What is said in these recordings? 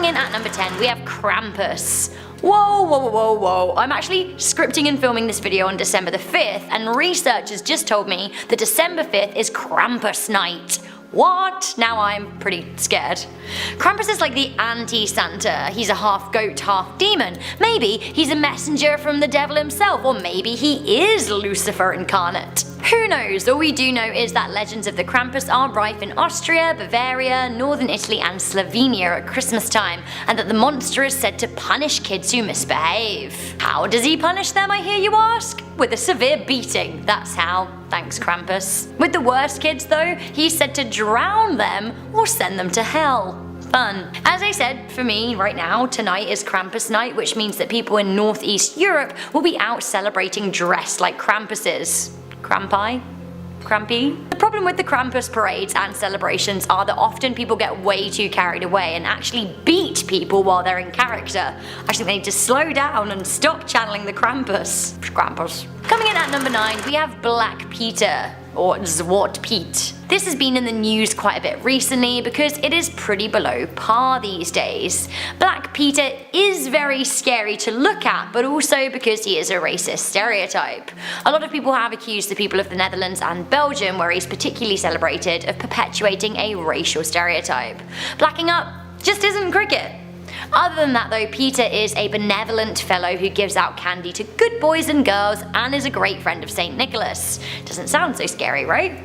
Coming in at number 10, we have Krampus. Whoa, whoa, whoa, whoa, whoa. I'm actually scripting and filming this video on December the 5th, and researchers just told me that December 5th is Krampus night. What? Now I'm pretty scared. Krampus is like the anti-Santa. He's a half goat, half demon. Maybe he's a messenger from the devil himself, or maybe he is Lucifer incarnate. Who knows? All we do know is that legends of the Krampus are rife in Austria, Bavaria, northern Italy and Slovenia at Christmas time, and that the monster is said to punish kids who misbehave. How does he punish them, I hear you ask? With a severe beating, that's how. Thanks, Krampus. With the worst kids though, he's said to drown them or send them to hell. Fun. As I said, for me right now, tonight is Krampus night, which means that people in Northeast Europe will be out celebrating dressed like Krampuses. Krampy? Krampy? The problem with the Krampus parades and celebrations are that often people get way too carried away and actually beat people while they're in character. I think they need to slow down and stop channeling the Krampus. Krampus. Coming in at number 9, we have Black Peter, or Zwart Piet. This has been in the news quite a bit recently because it is pretty below par these days. Black Peter is very scary to look at, but also because he is a racist stereotype. A lot of people have accused the people of the Netherlands and Belgium, where he's particularly celebrated, of perpetuating a racial stereotype. Blacking up just isn't cricket. Other than that though, Peter is a benevolent fellow who gives out candy to good boys and girls and is a great friend of St. Nicholas. Doesn't sound so scary, right?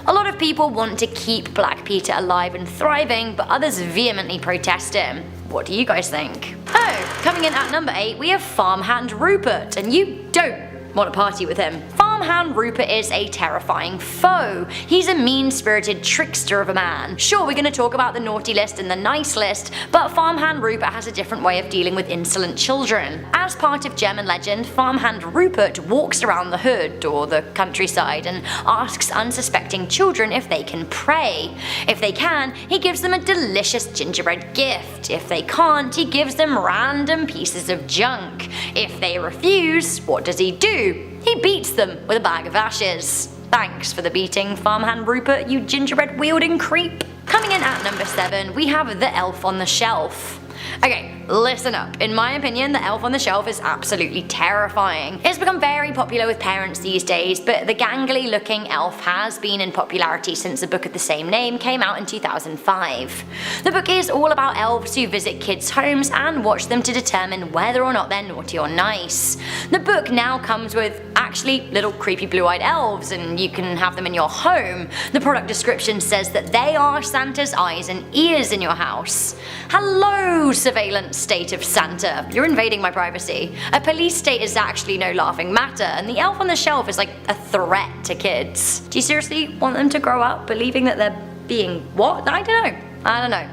A lot of people want to keep Black Peter alive and thriving, but others vehemently protest him. What do you guys think? Oh, coming in at number 8, we have Farmhand Rupert, and you don't want to party with him. Farmhand Rupert is a terrifying foe. He's a mean-spirited trickster of a man. Sure, we're going to talk about the naughty list and the nice list, but Farmhand Rupert has a different way of dealing with insolent children. As part of German legend, Farmhand Rupert walks around the hood, or the countryside, and asks unsuspecting children if they can pray. If they can, he gives them a delicious gingerbread gift. If they can't, he gives them random pieces of junk. If they refuse, what does he do? He beats them with a bag of ashes. Thanks for the beating, Farmhand Rupert, you gingerbread wielding creep. Coming in at number 7, we have the Elf on the Shelf. Okay, listen up. In my opinion, the Elf on the Shelf is absolutely terrifying. It's become very popular with parents these days, but the gangly looking elf has been in popularity since the book of the same name came out in 2005. The book is all about elves who visit kids' homes and watch them to determine whether or not they're naughty or nice. The book now comes with actually little creepy blue-eyed elves, and you can have them in your home. The product description says that they are Santa's eyes and ears in your house. Hello, surveillance state of Santa. You're invading my privacy. A police state is actually no laughing matter, and the Elf on the Shelf is like a threat to kids. Do you seriously want them to grow up believing that they're being what? I don't know.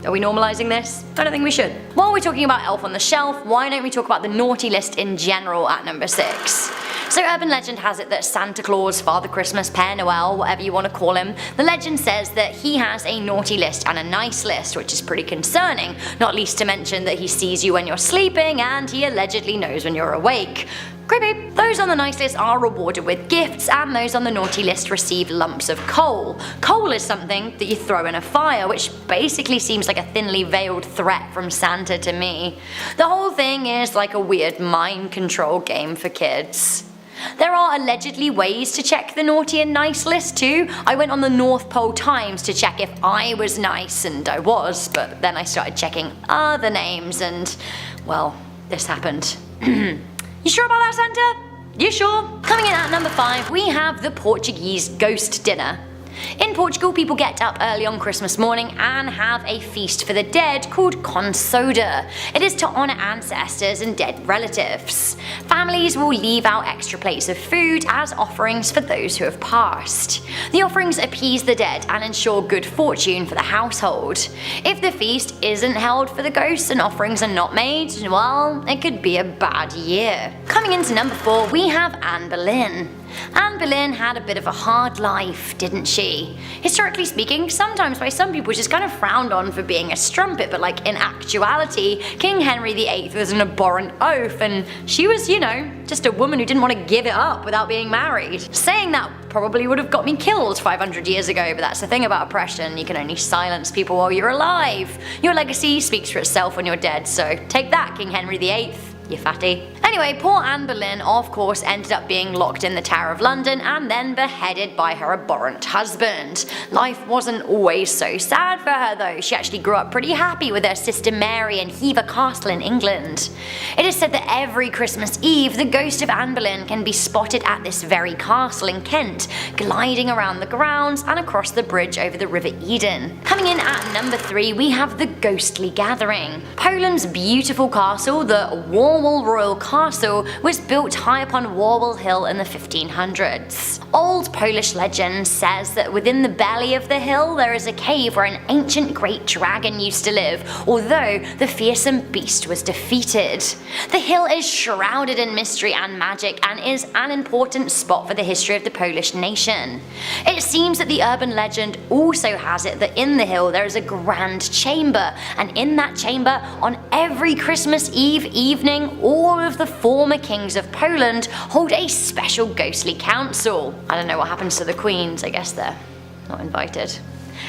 Are we normalizing this? I don't think we should. While we're talking about Elf on the Shelf, why don't we talk about the naughty list in general at number 6? So urban legend has it that Santa Claus, Father Christmas, Père Noël, whatever you want to call him, the legend says that he has a naughty list and a nice list, which is pretty concerning, not least to mention that he sees you when you're sleeping and he allegedly knows when you're awake. Creepy. Those on the nice list are rewarded with gifts, and those on the naughty list receive lumps of coal. Coal is something that you throw in a fire, which basically seems like a thinly veiled threat from Santa to me. The whole thing is like a weird mind control game for kids. There are allegedly ways to check the naughty and nice list too. I went on the North Pole Times to check if I was nice, and I was, but then I started checking other names and, well, this happened. You sure about that, Santa? You sure? Coming in at number 5, we have the Portuguese ghost dinner. In Portugal, people get up early on Christmas morning and have a feast for the dead called consoda. It is to honour ancestors and dead relatives. Families will leave out extra plates of food as offerings for those who have passed. The offerings appease the dead and ensure good fortune for the household. If the feast isn't held for the ghosts and offerings are not made, well, it could be a bad year. Coming into number 4, we have Anne Boleyn. Anne Boleyn had a bit of a hard life, didn't she? Historically speaking, sometimes by some people just kind of frowned on for being a strumpet, but like in actuality, King Henry VIII was an abhorrent oaf, and she was, you know, just a woman who didn't want to give it up without being married. Saying that probably would have got me killed 500 years ago, but that's the thing about oppression, you can only silence people while you're alive. Your legacy speaks for itself when you're dead, so take that, King Henry VIII. You fatty. Anyway, poor Anne Boleyn of course ended up being locked in the Tower of London and then beheaded by her abhorrent husband. Life wasn't always so sad for her though. She actually grew up pretty happy with her sister Mary in Hever Castle in England. It is said that every Christmas Eve the ghost of Anne Boleyn can be spotted at this very castle in Kent, gliding around the grounds and across the bridge over the River Eden. Coming in at number 3 we have the Ghostly Gathering. Poland's beautiful castle, the Werewolf Royal Castle, was built high upon Warwell Hill in the 1500s. Old Polish legend says that within the belly of the hill there is a cave where an ancient great dragon used to live, although the fearsome beast was defeated. The hill is shrouded in mystery and magic and is an important spot for the history of the Polish nation. It seems that the urban legend also has it that in the hill there is a grand chamber, and in that chamber on every Christmas Eve evening all of the former kings of Poland hold a special ghostly council. I don't know what happens to the queens, I guess they're not invited.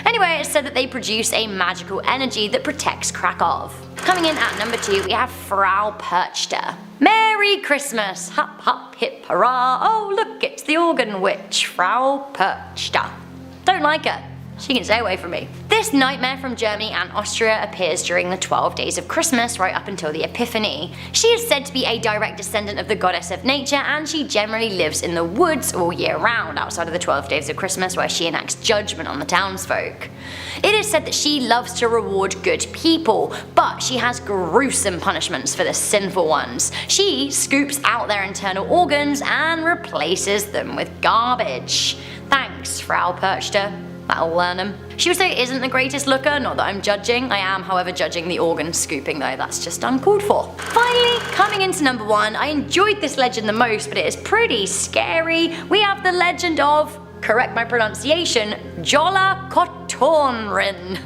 Anyway, it's said that they produce a magical energy that protects Krakow. Coming in at number 2 we have Frau Perchta. Merry Christmas! Hop hop hip hurrah! Oh look, it's the organ witch, Frau Perchta. Don't like her. She can stay away from me. This nightmare from Germany and Austria appears during the 12 days of Christmas right up until the Epiphany. She is said to be a direct descendant of the goddess of nature, and she generally lives in the woods all year round outside of the 12 days of Christmas where she enacts judgment on the townsfolk. It is said that she loves to reward good people, but she has gruesome punishments for the sinful ones. She scoops out their internal organs and replaces them with garbage. Thanks, Frau Perchta. That'll learn him. She also isn't the greatest looker, not that I'm judging. I am, however, judging the organ scooping though, that's just uncalled for. Finally, coming into number 1, I enjoyed this legend the most, but it is pretty scary. We have the legend of, correct my pronunciation, Jola Kotorin.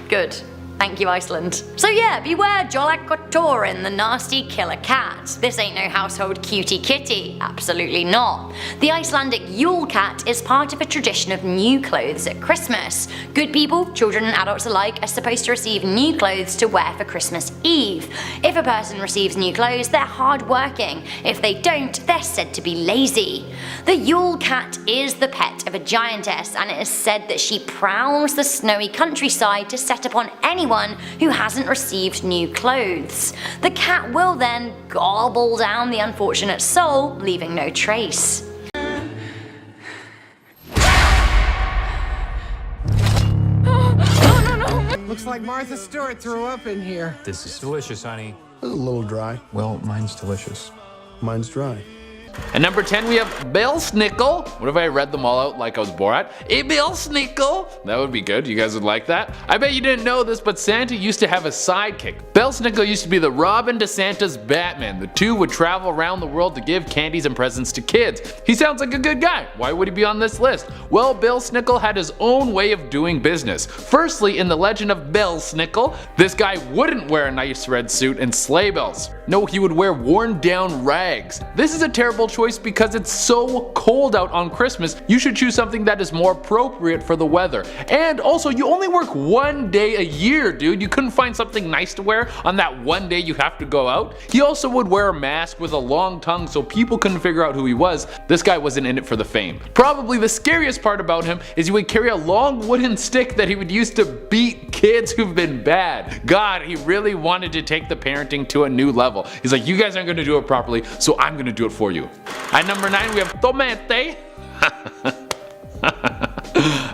Good. Thank you, Iceland. So yeah, beware Jolak Kotorin, the nasty killer cat. This ain't no household cutie kitty, absolutely not. The Icelandic Yule cat is part of a tradition of new clothes at Christmas. Good people, children and adults alike, are supposed to receive new clothes to wear for Christmas Eve. If a person receives new clothes, they're hard-working. If they don't, they're said to be lazy. The Yule cat is the pet of a giantess, and it is said that she prowls the snowy countryside to set upon anyone who hasn't received new clothes. The cat will then gobble down the unfortunate soul, leaving no trace. Looks like Martha Stewart threw up in here. This is delicious, honey. A little dry. Well, mine's delicious. Mine's dry. At number 10 we have Bill Snickle. What if I read them all out like I was Borat? Hey Bill Snickle! That would be good, you guys would like that. I bet you didn't know this, but Santa used to have a sidekick. Bill Snickle used to be the Robin to Santa's Batman. The two would travel around the world to give candies and presents to kids. He sounds like a good guy. Why would he be on this list? Well, Bill Snickle had his own way of doing business. Firstly, in the legend of Bill Snickle, this guy wouldn't wear a nice red suit and sleigh bells. No, he would wear worn down rags. This is a terrible choice because it's so cold out on Christmas. You should choose something that is more appropriate for the weather. And also, you only work one day a year, dude. You couldn't find something nice to wear on that one day you have to go out. He also would wear a mask with a long tongue so people couldn't figure out who he was. This guy wasn't in it for the fame. Probably the scariest part about him is he would carry a long wooden stick that he would use to beat kids who've been bad. God, he really wanted to take the parenting to a new level. He's like, you guys aren't going to do it properly, so I'm going to do it for you. At number 9 we have Tomate.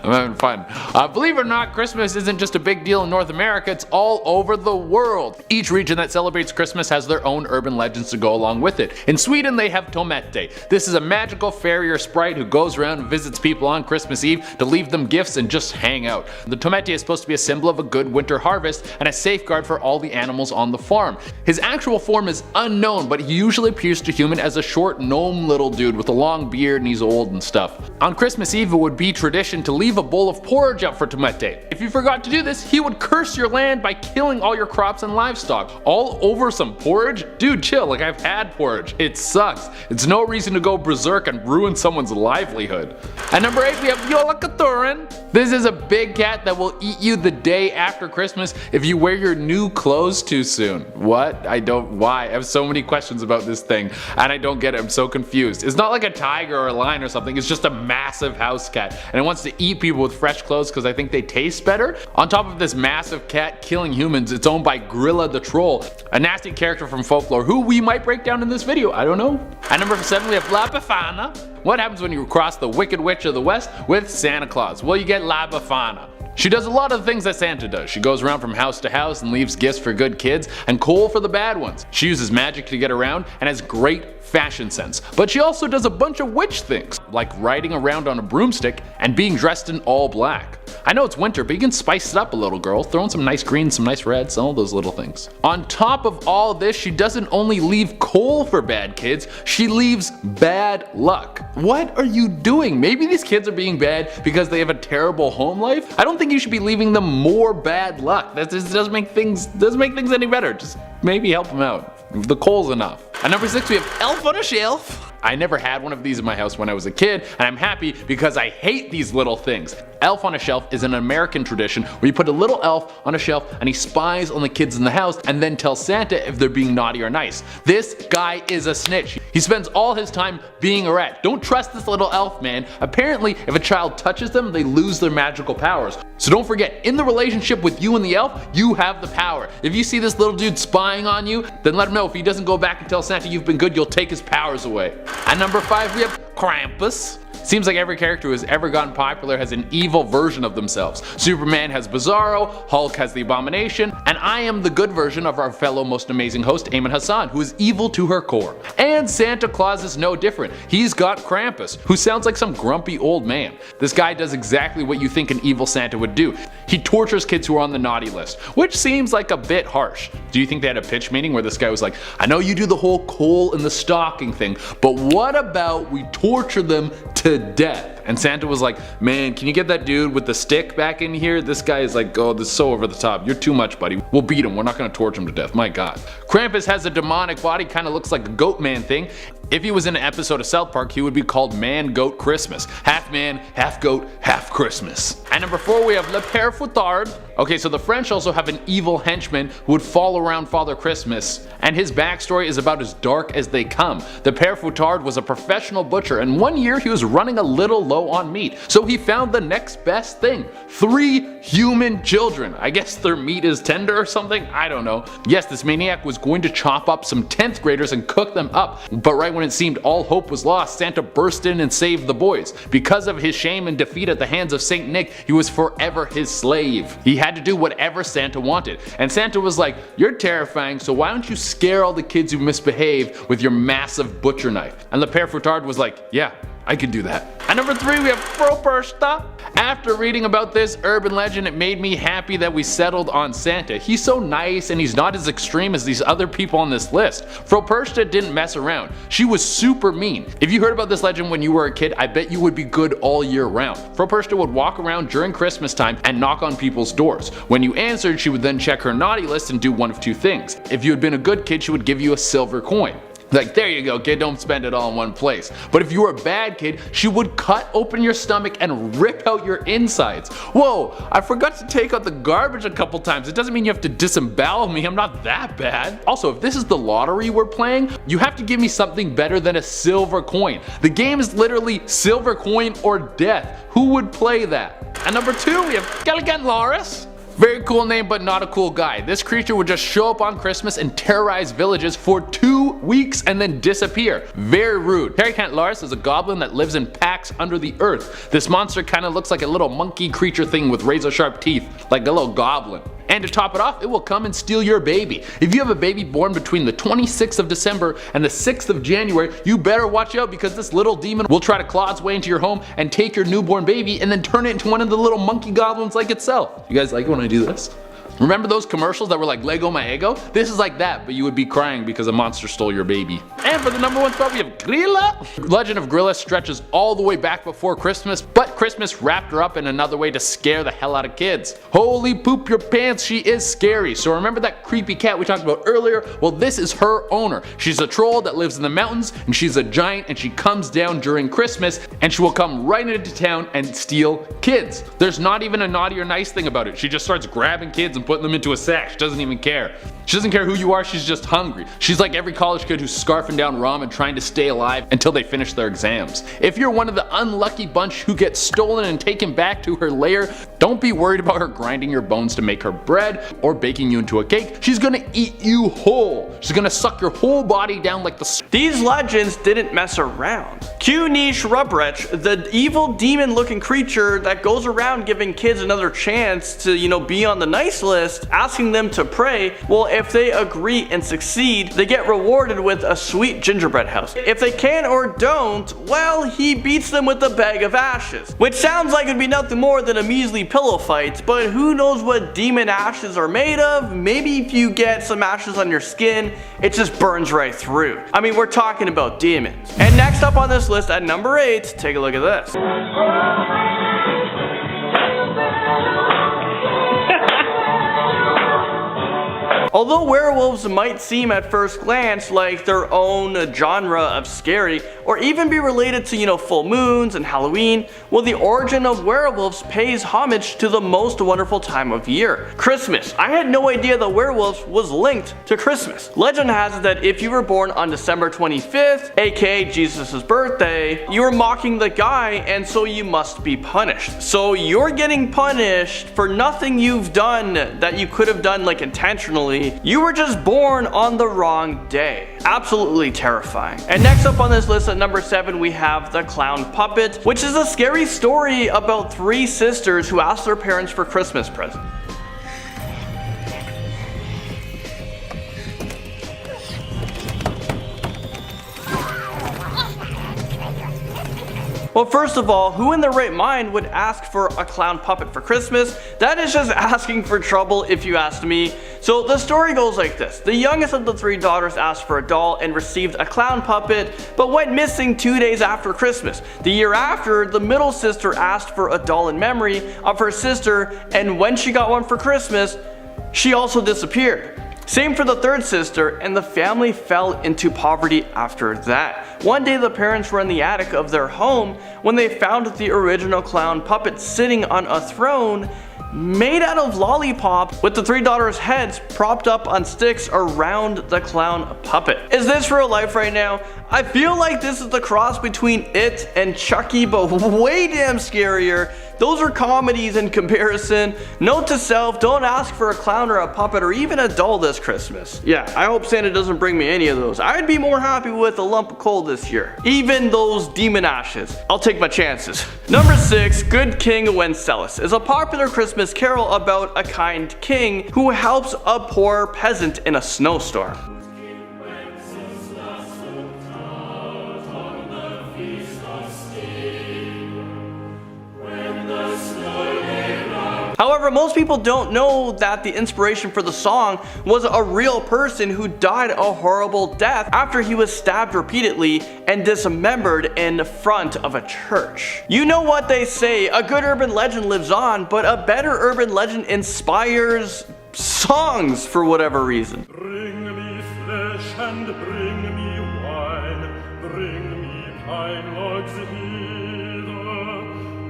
I'm having fun. Believe it or not, Christmas isn't just a big deal in North America, it's all over the world. Each region that celebrates Christmas has their own urban legends to go along with it. In Sweden they have Tomete. This is a magical fairy or sprite who goes around and visits people on Christmas Eve to leave them gifts and just hang out. The Tomete is supposed to be a symbol of a good winter harvest and a safeguard for all the animals on the farm. His actual form is unknown, but he usually appears to human as a short gnome little dude with a long beard and he's old and stuff. On Christmas Eve it would be tradition to leave a bowl of porridge out for Tomete. If you forgot to do this, he would curse your land by killing all your crops and livestock. All over some porridge? Dude, chill, like I've had porridge. It sucks. It's no reason to go berserk and ruin someone's livelihood. At number 8 we have Yola Katurin. This is a big cat that will eat you the day after Christmas if you wear your new clothes too soon. What? Why? I have so many questions about this thing and I don't get it. I'm so confused. It's not like a tiger or a lion or something. It's just a massive house cat and it wants to eat people with fresh clothes because I think they taste better. On top of this massive cat killing humans, it's owned by Grilla the Troll, a nasty character from folklore who we might break down in this video. I don't know. At number 7 we have La Befana. What happens when you cross the Wicked Witch of the West with Santa Claus? Well, you get La Befana. She does a lot of the things that Santa does. She goes around from house to house and leaves gifts for good kids and coal for the bad ones. She uses magic to get around and has great fashion sense. But she also does a bunch of witch things, like riding around on a broomstick and being dressed in all black. I know it's winter, but you can spice it up a little, girl. Throw in some nice greens, some nice reds, all those little things. On top of all this, she doesn't only leave coal for bad kids, she leaves bad luck. What are you doing? Maybe these kids are being bad because they have a terrible home life? I don't think you should be leaving them more bad luck. That just doesn't make things any better. Just maybe help them out. The coal's enough. At number 6 we have Elf on a Shelf. I never had one of these in my house when I was a kid, and I'm happy because I hate these little things. Elf on a Shelf is an American tradition where you put a little elf on a shelf and he spies on the kids in the house and then tells Santa if they're being naughty or nice. This guy is a snitch. He spends all his time being a rat. Don't trust this little elf, man. Apparently, if a child touches them, they lose their magical powers. So don't forget, in the relationship with you and the elf, you have the power. If you see this little dude spying on you, then let him know if he doesn't go back and tell Santa you've been good, you'll take his powers away. At number 5 we have Krampus. Seems like every character who has ever gotten popular has an evil version of themselves. Superman has Bizarro, Hulk has the Abomination, and I am the good version of our fellow most amazing host Ayman Hassan, who is evil to her core. And Santa Claus is no different. He's got Krampus, who sounds like some grumpy old man. This guy does exactly what you think an evil Santa would do. He tortures kids who are on the naughty list, which seems like a bit harsh. Do you think they had a pitch meeting where this guy was like, I know you do the whole coal in the stocking thing, but what about we torture them to death? And Santa was like, man, can you get that dude with the stick back in here? This guy is like, oh, this is so over the top. You're too much, buddy. We'll beat him. We're not gonna torture him to death. My God. Krampus has a demonic body, kind of looks like a goat man thing. If he was in an episode of South Park, he would be called Man Goat Christmas. Half man, half goat, half Christmas. At number 4 we have Le Père Fouettard. Okay, so the French also have an evil henchman who would follow around Father Christmas, and his backstory is about as dark as they come. The Père Fouettard was a professional butcher, and one year he was running a little low on meat, so he found the next best thing. 3 human children. I guess their meat is tender or something? I don't know. Yes, this maniac was going to chop up some 10th graders and cook them up, but right when it seemed all hope was lost, Santa burst in and saved the boys. Because of his shame and defeat at the hands of Saint Nick, he was forever his slave. He had to do whatever Santa wanted, and Santa was like, you're terrifying, so why don't you scare all the kids who misbehave with your massive butcher knife? And Le Père Fouettard was like, yeah, I can do that. At number 3 we have Fropersta. After reading about this urban legend, it made me happy that we settled on Santa. He's so nice and he's not as extreme as these other people on this list. Fropersta didn't mess around. She was super mean. If you heard about this legend when you were a kid, I bet you would be good all year round. Fropersta would walk around during Christmas time and knock on people's doors. When you answered, she would then check her naughty list and do one of 2 things. If you had been a good kid, she would give you a silver coin. Like, there you go, kid, don't spend it all in one place. But if you were a bad kid, she would cut open your stomach and rip out your insides. Whoa, I forgot to take out the garbage a couple times. It doesn't mean you have to disembowel me, I'm not that bad. Also, if this is the lottery we're playing, you have to give me something better than a silver coin. The game is literally silver coin or death. Who would play that? At number 2, we have Gallagher Loris. Very cool name, but not a cool guy. This creature would just show up on Christmas and terrorize villages for 2 weeks and then disappear. Very rude. Harrykant Lars is a goblin that lives in packs under the earth. This monster kind of looks like a little monkey creature thing with razor sharp teeth, like a little goblin. And to top it off, it will come and steal your baby. If you have a baby born between the 26th of December and the 6th of January, you better watch out because this little demon will try to claw its way into your home and take your newborn baby and then turn it into one of the little monkey goblins like itself. You guys like it when I do this? Remember those commercials that were like Lego My Ego? This is like that, but you would be crying because a monster stole your baby. And for the #1 spot we have Grilla. Legend of Grilla stretches all the way back before Christmas, but Christmas wrapped her up in another way to scare the hell out of kids. Holy poop your pants, she is scary. So remember that creepy cat we talked about earlier? Well, this is her owner. She's a troll that lives in the mountains, and she's a giant, and she comes down during Christmas, and she will come right into town and steal kids. There's not even a naughty or nice thing about it. She just starts grabbing kids and putting them into a sack. She doesn't even care. She doesn't care who you are, she's just hungry. She's like every college kid who's scarfing down ramen trying to stay alive until they finish their exams. If you're one of the unlucky bunch who gets stolen and taken back to her lair, don't be worried about her grinding your bones to make her bread or baking you into a cake. She's gonna eat you whole. She's gonna suck your whole body down like the These legends didn't mess around. Chimney Monsters, the evil demon looking creature that goes around giving kids another chance to, be on the nice list, asking them to pray. Well, if they agree and succeed, they get rewarded with a sweet gingerbread house. If they can or don't, well, he beats them with a bag of ashes. Which sounds like it'd be nothing more than a measly pillow fight, but who knows what demon ashes are made of? Maybe if you get some ashes on your skin, it just burns right through. I mean, we're talking about demons. And next up on this list at number 8, take a look at this. Although werewolves might seem at first glance like their own genre of scary, or even be related to, full moons and Halloween, well, the origin of werewolves pays homage to the most wonderful time of year, Christmas. I had no idea that werewolves was linked to Christmas. Legend has it that if you were born on December 25th, aka Jesus' birthday, you were mocking the guy, and so you must be punished. So you're getting punished for nothing you've done that you could have done like intentionally. You were just born on the wrong day. Absolutely terrifying. And next up on this list at number 7 we have the clown puppet, which is a scary story about 3 sisters who asked their parents for Christmas presents. Well, first of all, who in their right mind would ask for a clown puppet for Christmas? That is just asking for trouble if you ask me. So the story goes like this. The youngest of the 3 daughters asked for a doll and received a clown puppet, but went missing 2 days after Christmas. The year after, the middle sister asked for a doll in memory of her sister, and when she got one for Christmas, she also disappeared. Same for the 3rd sister, and the family fell into poverty after that. One day the parents were in the attic of their home when they found the original clown puppet sitting on a throne made out of lollipop with the 3 daughters' heads propped up on sticks around the clown puppet. Is this real life right now? I feel like this is the cross between It and Chucky, but way damn scarier. Those are comedies in comparison. Note to self, don't ask for a clown or a puppet or even a doll this Christmas. Yeah, I hope Santa doesn't bring me any of those. I'd be more happy with a lump of coal this year. Even those demon ashes. I'll take my chances. Number 6, Good King Wenceslas is a popular Christmas carol about a kind king who helps a poor peasant in a snowstorm. However, most people don't know that the inspiration for the song was a real person who died a horrible death after he was stabbed repeatedly and dismembered in front of a church. You know what they say, a good urban legend lives on, but a better urban legend inspires songs for whatever reason. Bring me flesh and bring me wine, bring me pine logs hither,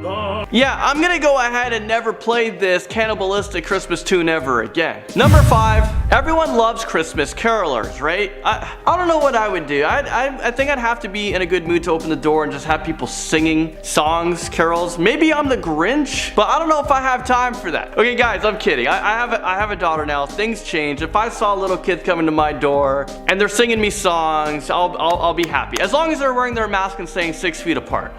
Yeah, I'm gonna go ahead and never play this cannibalistic Christmas tune ever again. Number 5, everyone loves Christmas carolers, right? I don't know what I would do. I think I'd have to be in a good mood to open the door and just have people singing songs, carols. Maybe I'm the Grinch, but I don't know if I have time for that. Okay guys, I'm kidding. I have a daughter now. Things change. If I saw little kids coming to my door and they're singing me songs, I'll be happy. As long as they're wearing their mask and staying 6 feet apart.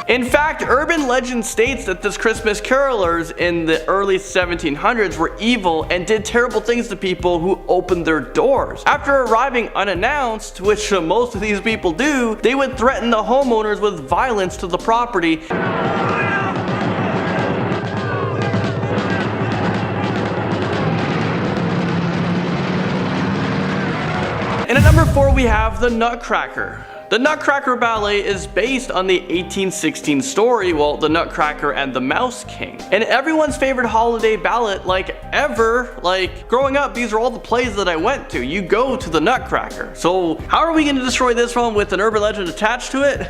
In fact, urban legend states that this Christmas carolers in the early 1700s were evil and did terrible things to people who opened their doors. After arriving unannounced, which most of these people do, they would threaten the homeowners with violence to the property. And at number 4 we have the Nutcracker. The Nutcracker ballet is based on the 1816 story, well, the Nutcracker and the Mouse King. And everyone's favorite holiday ballet, like ever, like growing up, these are all the plays that I went to. You go to the Nutcracker. So how are we going to destroy this one with an urban legend attached to it?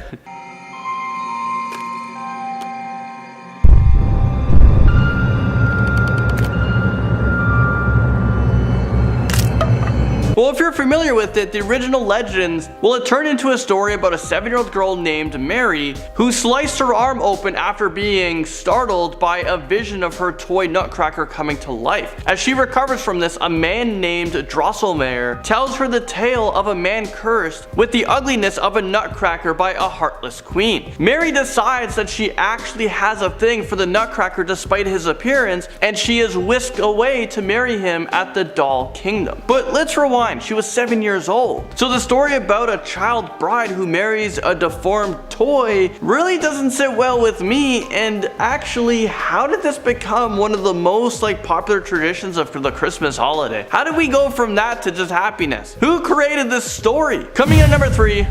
Well, if you're familiar with it, the original legends, well, it turned into a story about a 7-year-old girl named Mary who sliced her arm open after being startled by a vision of her toy Nutcracker coming to life. As she recovers from this, a man named Drosselmeyer tells her the tale of a man cursed with the ugliness of a Nutcracker by a heartless queen. Mary decides that she actually has a thing for the Nutcracker despite his appearance, and she is whisked away to marry him at the doll kingdom. But let's rewind. She was 7 years old. So the story about a child bride who marries a deformed toy really doesn't sit well with me. And actually, how did this become one of the most popular traditions of the Christmas holiday? How did we go from that to just happiness? Who created this story? Coming in at number 3.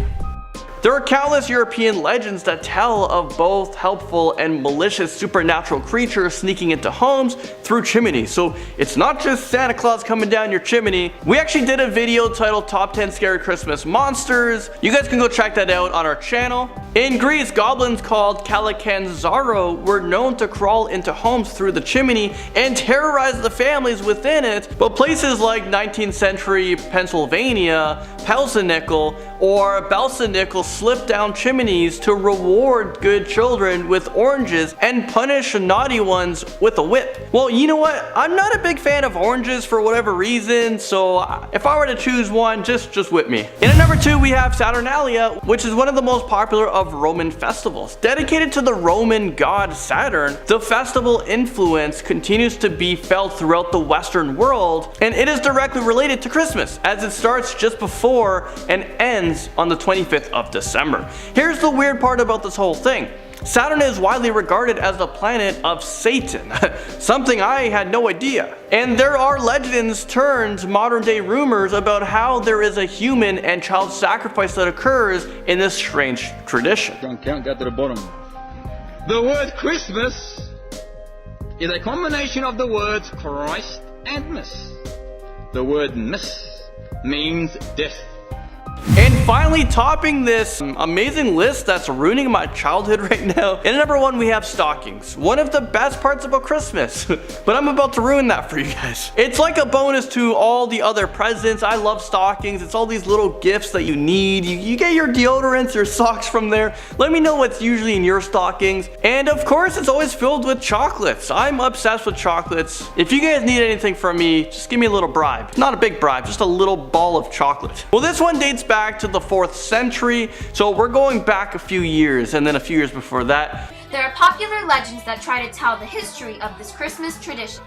There are countless European legends that tell of both helpful and malicious supernatural creatures sneaking into homes through chimneys. So it's not just Santa Claus coming down your chimney. We actually did a video titled Top 10 Scary Christmas Monsters. You guys can go check that out on our channel. In Greece, goblins called Kalakanzaro were known to crawl into homes through the chimney and terrorize the families within it. But places like 19th century Pennsylvania, Snickle, or Snickle slip down chimneys to reward good children with oranges and punish naughty ones with a whip. Well, you know what? I'm not a big fan of oranges for whatever reason, so if I were to choose one, just whip me. And at number 2, we have Saturnalia, which is one of the most popular of Roman festivals. Dedicated to the Roman god Saturn, the festival influence continues to be felt throughout the Western world, and it is directly related to Christmas, as it starts just before and ends on the 25th of December. Here's the weird part about this whole thing. Saturn is widely regarded as the planet of Satan, something I had no idea. And there are legends turned modern day rumors about how there is a human and child sacrifice that occurs in this strange tradition. Can't get to the bottom. The word Christmas is a combination of the words Christ and Miss. The word Miss means death. And finally, topping this amazing list that's ruining my childhood right now, in number 1 we have stockings. One of the best parts about Christmas, but I'm about to ruin that for you guys. It's like a bonus to all the other presents. I love stockings. It's all these little gifts that you need. You get your deodorants, your socks from there. Let me know what's usually in your stockings. And of course, it's always filled with chocolates. I'm obsessed with chocolates. If you guys need anything from me, just give me a little bribe. Not a big bribe, just a little ball of chocolate. Well, this one dates back to the 4th century, so we're going back a few years, and then a few years before that. There are popular legends that try to tell the history of this Christmas tradition.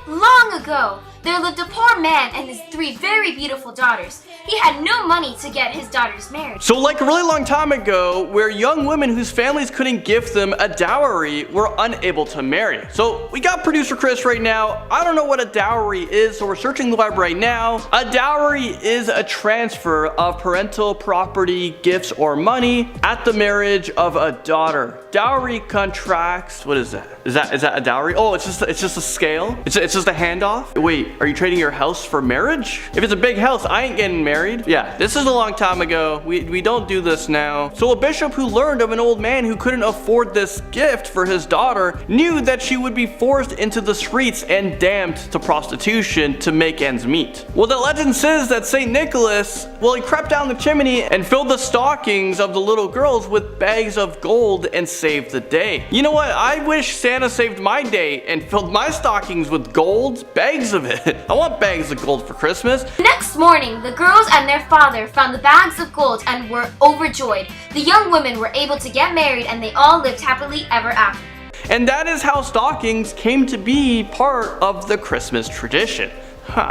Long ago, there lived a poor man and his 3 very beautiful daughters. He had no money to get his daughters married. So like a really long time ago, where young women whose families couldn't give them a dowry were unable to marry. So we got producer Chris right now. I don't know what a dowry is, so we're searching the web right now. A dowry is a transfer of parental property, gifts, or money at the marriage of a daughter. Dowry contracts, what is that? Is that a dowry? Oh, it's just a scale? It's just a handoff? Wait, Are you trading your house for marriage? If it's a big house, I ain't getting married. Yeah, this is a long time ago. We don't do this now. So a bishop who learned of an old man who couldn't afford this gift for his daughter knew that she would be forced into the streets and damned to prostitution to make ends meet. Well, the legend says that St. Nicholas, well, he crept down the chimney and filled the stockings of the little girls with bags of gold and saved the day. You know what? I wish Santa saved my day and filled my stockings with gold, bags of it. I want bags of gold for Christmas. The next morning, the girls and their father found the bags of gold and were overjoyed. The young women were able to get married and they all lived happily ever after. And that is how stockings came to be part of the Christmas tradition.